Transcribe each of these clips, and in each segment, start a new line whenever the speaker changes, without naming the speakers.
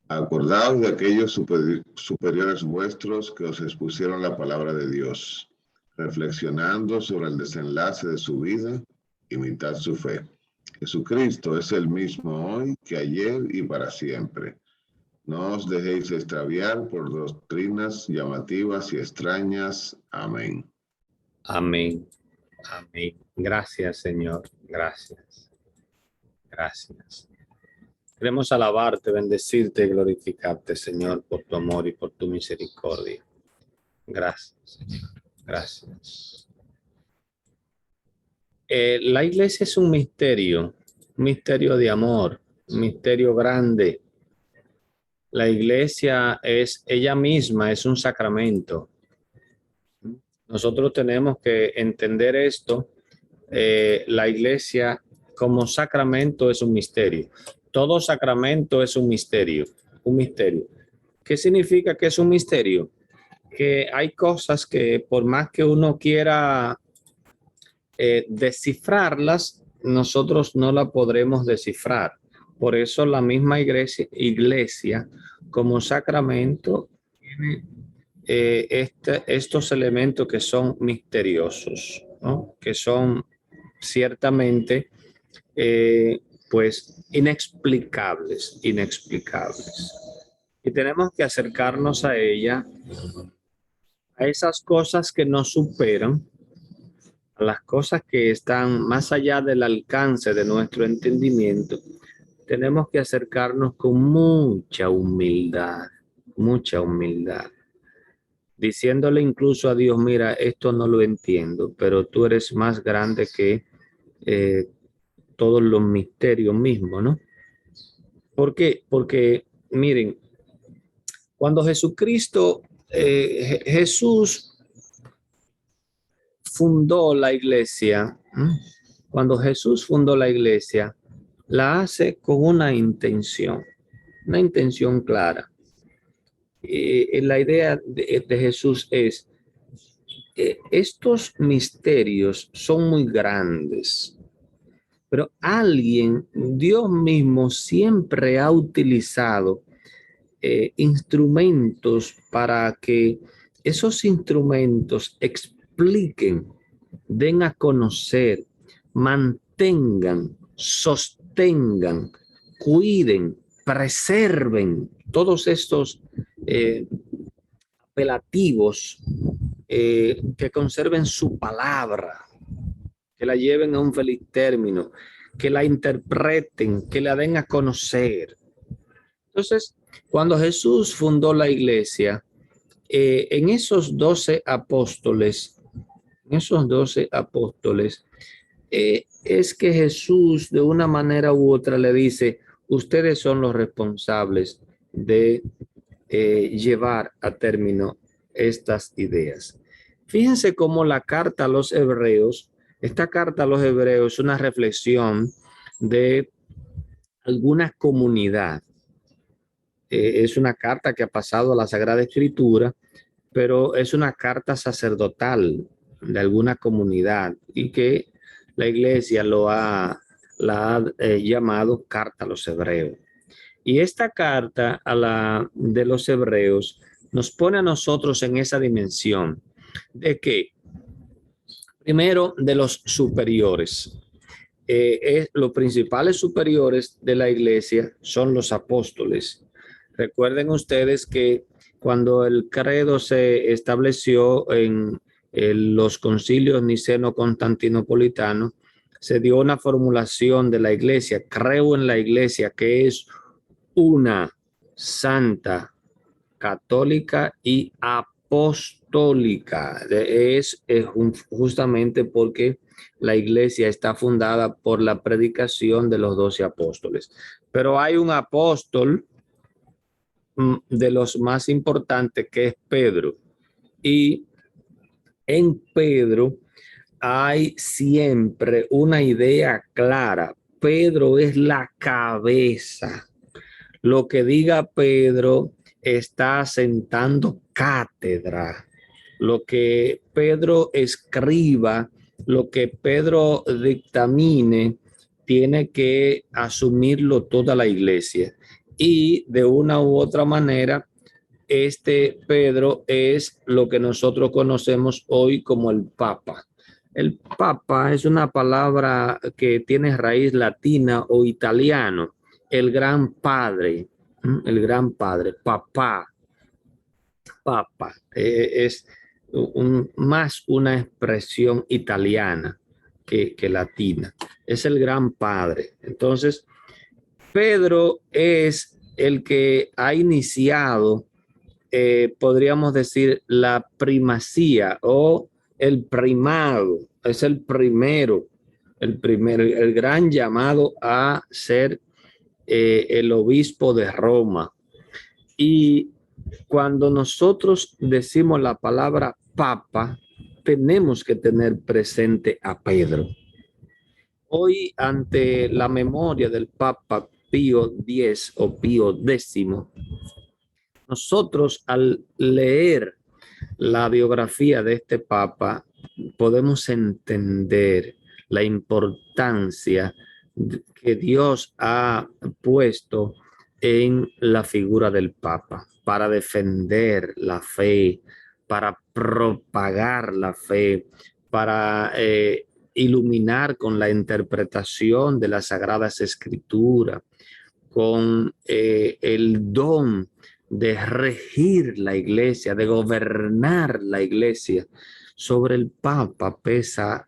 Acordaos de aquellos superiores vuestros que os expusieron la palabra de Dios, reflexionando sobre el desenlace de su vida, imitad su fe. Jesucristo es el mismo hoy que ayer y para siempre. No os dejéis extraviar por doctrinas llamativas y extrañas. Amén.
Amén. Amén. Gracias, Señor. Gracias. Gracias. Queremos alabarte, bendecirte y glorificarte, Señor, por tu amor y por tu misericordia. Gracias, Señor. Gracias. La iglesia es un misterio de amor, un misterio grande. La iglesia es ella misma, es un sacramento. Nosotros tenemos que entender esto. La iglesia como sacramento es un misterio. Todo sacramento es un misterio, un misterio. ¿Qué significa que es un misterio? Que hay cosas que por más que uno quiera descifrarlas, nosotros no la podremos descifrar. Por eso la misma iglesia como sacramento tiene estos elementos que son misteriosos, ¿no? Que son ciertamente pues inexplicables. Y tenemos que acercarnos a ella, a esas cosas que nos superan, a las cosas que están más allá del alcance de nuestro entendimiento. Tenemos que acercarnos con mucha humildad, diciéndole incluso a Dios, mira, esto no lo entiendo, pero tú eres más grande que todos los misterios mismos, ¿no? ¿Por qué? Porque, miren, cuando Jesús fundó la iglesia, cuando Jesús fundó la iglesia, la hace con una intención clara. La idea de Jesús es, estos misterios son muy grandes, pero Dios mismo siempre ha utilizado instrumentos para que esos instrumentos expliquen, den a conocer, mantengan, sostengan, cuiden, preserven todos estos apelativos, que conserven su palabra, que la lleven a un feliz término, que la interpreten, que la den a conocer. Entonces, cuando Jesús fundó la iglesia, en esos 12 apóstoles, es que Jesús de una manera u otra le dice, ustedes son los responsables de llevar a término estas ideas. Fíjense cómo esta carta a los hebreos es una reflexión de alguna comunidad. Es una carta que ha pasado a la Sagrada Escritura, pero es una carta sacerdotal de alguna comunidad y que la iglesia la ha llamado carta a los hebreos. Y esta carta de los hebreos nos pone a nosotros en esa dimensión de que, primero, de los superiores. Los principales superiores de la iglesia son los apóstoles. Recuerden ustedes que cuando el credo se estableció en los concilios niceno-constantinopolitanos, se dio una formulación de la iglesia. Creo en la iglesia que es una, santa, católica y apostólica. Es justamente porque la iglesia está fundada por la predicación de los 12 apóstoles. Pero hay un apóstol de los más importantes que es Pedro. Y en Pedro hay siempre una idea clara. Pedro es la cabeza. Lo que diga Pedro está sentando cátedra. Lo que Pedro escriba, lo que Pedro dictamine, tiene que asumirlo toda la iglesia. y de una u otra manera, este Pedro es lo que nosotros conocemos hoy como el Papa. El Papa es una palabra que tiene raíz latina o italiano, el gran padre, el gran padre, papá, papa, es más una expresión italiana que latina, es el gran padre. Entonces, Pedro es el que ha iniciado, podríamos decir, la primacía o el primado, es el gran llamado a ser el obispo de Roma. Y cuando nosotros decimos la palabra papa, tenemos que tener presente a Pedro. Hoy, ante la memoria del Papa Pío X o Pío X, nosotros al leer la biografía de este Papa podemos entender la importancia que Dios ha puesto en la figura del Papa para defender la fe, para propagar la fe, para iluminar con la interpretación de las Sagradas Escrituras, con el don de regir la iglesia, de gobernar la iglesia. Sobre el Papa pesa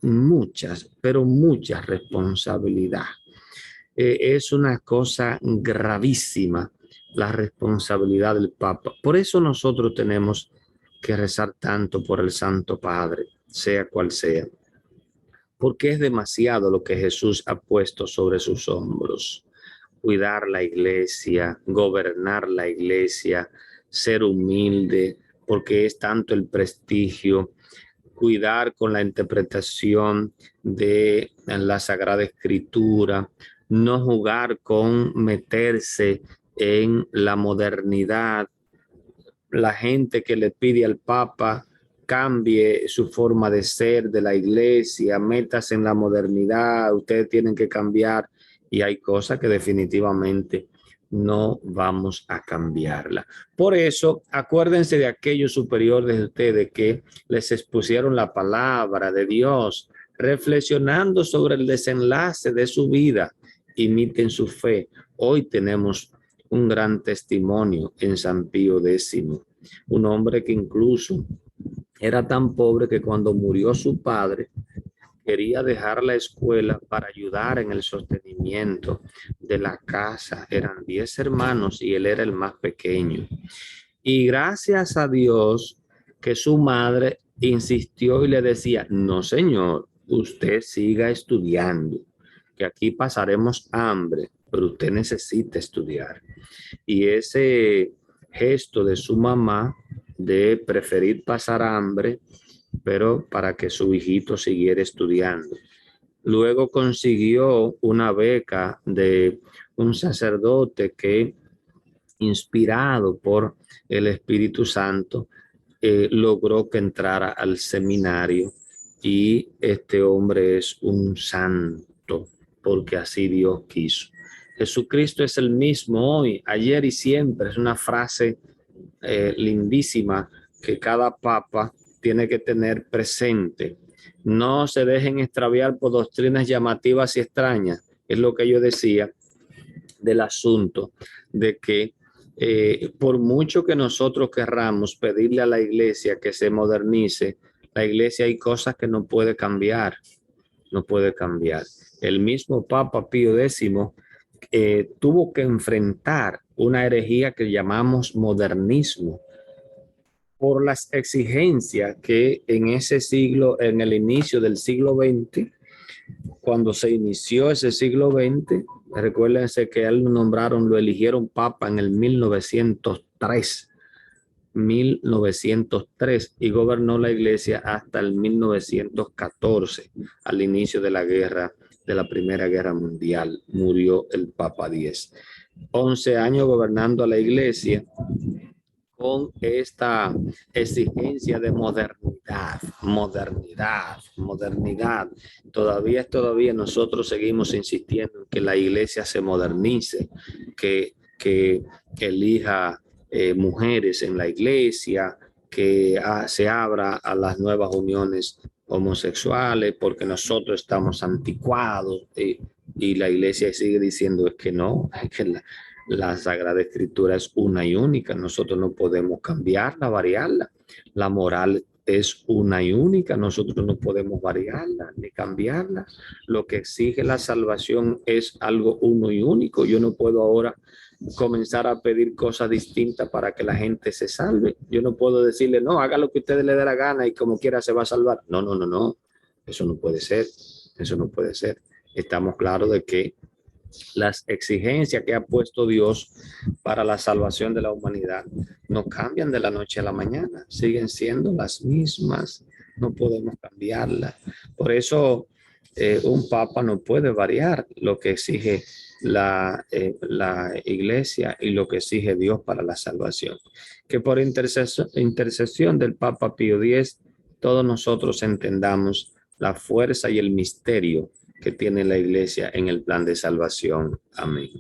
muchas, pero mucha responsabilidad. Es una cosa gravísima la responsabilidad del Papa. Por eso nosotros tenemos que rezar tanto por el Santo Padre, sea cual sea, porque es demasiado lo que Jesús ha puesto sobre sus hombros. Cuidar la iglesia, gobernar la iglesia, ser humilde, porque es tanto el prestigio, cuidar con la interpretación de la Sagrada Escritura, no jugar con meterse en la modernidad. La gente que le pide al Papa cambie su forma de ser de la iglesia, métase en la modernidad, ustedes tienen que cambiar, y hay cosas que definitivamente no vamos a cambiarla. Por eso, acuérdense de aquellos superiores de ustedes que les expusieron la palabra de Dios, reflexionando sobre el desenlace de su vida, imiten su fe. Hoy tenemos un gran testimonio en San Pío X, un hombre que incluso era tan pobre que cuando murió su padre quería dejar la escuela para ayudar en el sostenimiento de la casa. Eran 10 hermanos y él era el más pequeño. Y gracias a Dios que su madre insistió y le decía, no señor, usted siga estudiando, que aquí pasaremos hambre, pero usted necesita estudiar. Y ese gesto de su mamá de preferir pasar hambre, pero para que su hijito siguiera estudiando. Luego consiguió una beca de un sacerdote que, inspirado por el Espíritu Santo, logró que entrara al seminario, y este hombre es un santo porque así Dios quiso. Jesucristo es el mismo hoy, ayer y siempre. Es una frase lindísima que cada papa tiene que tener presente. No se dejen extraviar por doctrinas llamativas y extrañas. Es lo que yo decía del asunto de que por mucho que nosotros querramos pedirle a la iglesia que se modernice, la iglesia hay cosas que no puede cambiar, no puede cambiar. El mismo Papa Pío X tuvo que enfrentar una herejía que llamamos modernismo, por las exigencias que en ese siglo, en el inicio del siglo XX, cuando se inició ese siglo XX, recuérdense que él lo nombraron, lo eligieron papa en el 1903, y gobernó la iglesia hasta el 1914, al inicio de la guerra, de la Primera Guerra Mundial. Murió el Papa X. 11 años gobernando a la iglesia con esta exigencia de modernidad. Todavía nosotros seguimos insistiendo en que la iglesia se modernice, que que elija mujeres en la iglesia, que se abra a las nuevas uniones homosexuales, porque nosotros estamos anticuados, y la iglesia sigue diciendo es que no, es que la Sagrada Escritura es una y única, nosotros no podemos cambiarla, variarla. La moral es una y única, nosotros no podemos variarla ni cambiarla. Lo que exige la salvación es algo uno y único. Yo no puedo ahora comenzar a pedir cosas distintas para que la gente se salve. Yo no puedo decirle, no, haga lo que usted le dé la gana y como quiera se va a salvar. No, no, no, no. Eso no puede ser. Eso no puede ser. Estamos claros de que las exigencias que ha puesto Dios para la salvación de la humanidad no cambian de la noche a la mañana, siguen siendo las mismas, no podemos cambiarlas. Por eso un papa no puede variar lo que exige la iglesia y lo que exige Dios para la salvación. Que por intercesión del Papa Pío X, todos nosotros entendamos la fuerza y el misterio que tiene la iglesia en el plan de salvación. Amén.